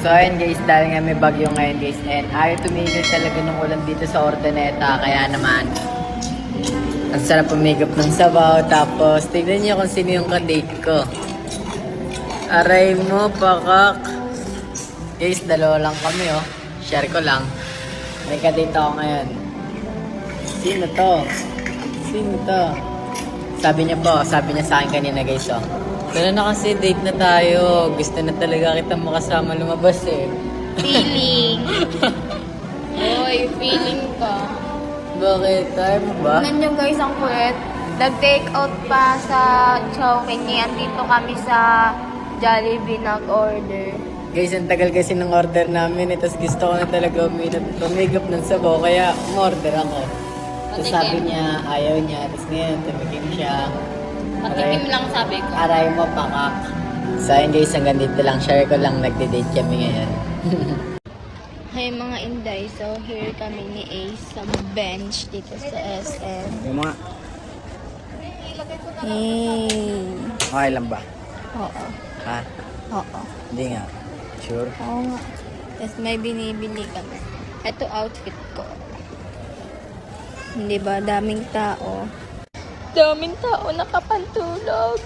So ayun guys, dahil nga may bagyo ngayon guys, and ayaw tumigil talaga ng ulan dito sa Ordaneta, kaya naman ang sarap pumigap ng sabaw. Tapos tignan niyo kung sino yung kadate ko. Aray mo, pakak. Guys, dalawa lang kami oh. Share ko lang. May kadate ako ngayon. Sino to? Sino to? Sabi niya sa akin kanina guys oh. Tara na kasi, date na tayo. Gusto na talaga kita makasama lumabas eh. Feeling. Uy, feeling ka. Bakit? Tayo mo ba? Tignan nyo guys ang kulit. Nag-take out pa sa Chowking. Andito kami sa Jollibee nag-order. Guys, ang tagal kasi ng order namin eh. Tapos gusto ko na talaga tumigap ng sabaw. Kaya umorder ako. Tapos sabi niya, ayaw niya. Tapos ngayon, tumikim siya. Patikim lang sabi ko. Aray mo, pakak. So ayun guys, hanggang dito lang. Share ko lang, nagde-date kami ngayon. Hey mga Inday, so here kami ni Ace sa bench dito sa SM. Yung mga, Hey. okay lang ba? Oo. Ha? Oo. Hindi nga. Sure? Oo nga. Tapos may binibili kami. Ito outfit ko. Hindi ba? Daming tao. Daming tao nakapantulog.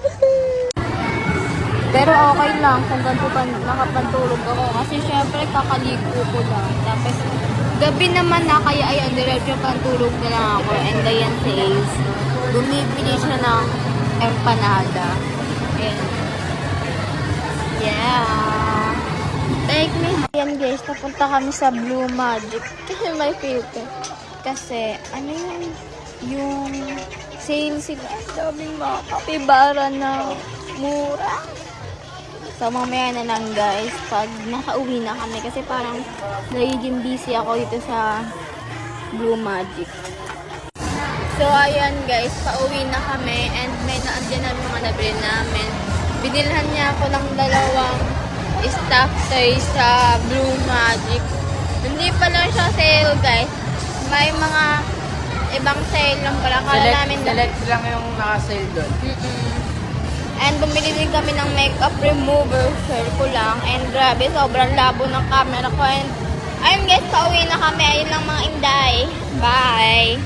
Pero okay lang kung ganito pa nakapantulog ako. Kasi syempre kakaligo ko lang. Tapos gabi naman na kaya ayan, diretso pantulog na lang ako. And ayan si Ace. Bumibili siya ng empanada. And yeah. Take me. Ayan guys, napunta kami sa Blue Magic. Kasi may filter. Kasi ano yung sale sila. Ang daming mga kapibara na mura. So, mamaya na lang guys, pag nakauwi na kami. Kasi parang nagiging busy ako dito sa Blue Magic. So, ayan guys, pauwi na kami. And may naandyan na mga nabili namin. Binilhan niya ako ng dalawang stuffed toys sa Blue Magic. Hindi pa lang siya sale guys. May mga ibang sale lang pala. Select lang yung naka-sale doon. And bumili din kami ng makeup remover. Share ko lang. And grabe, sobrang labo ng camera ko. And ayun guys, pauwi na kami. Ayun lang mga Inday. Bye!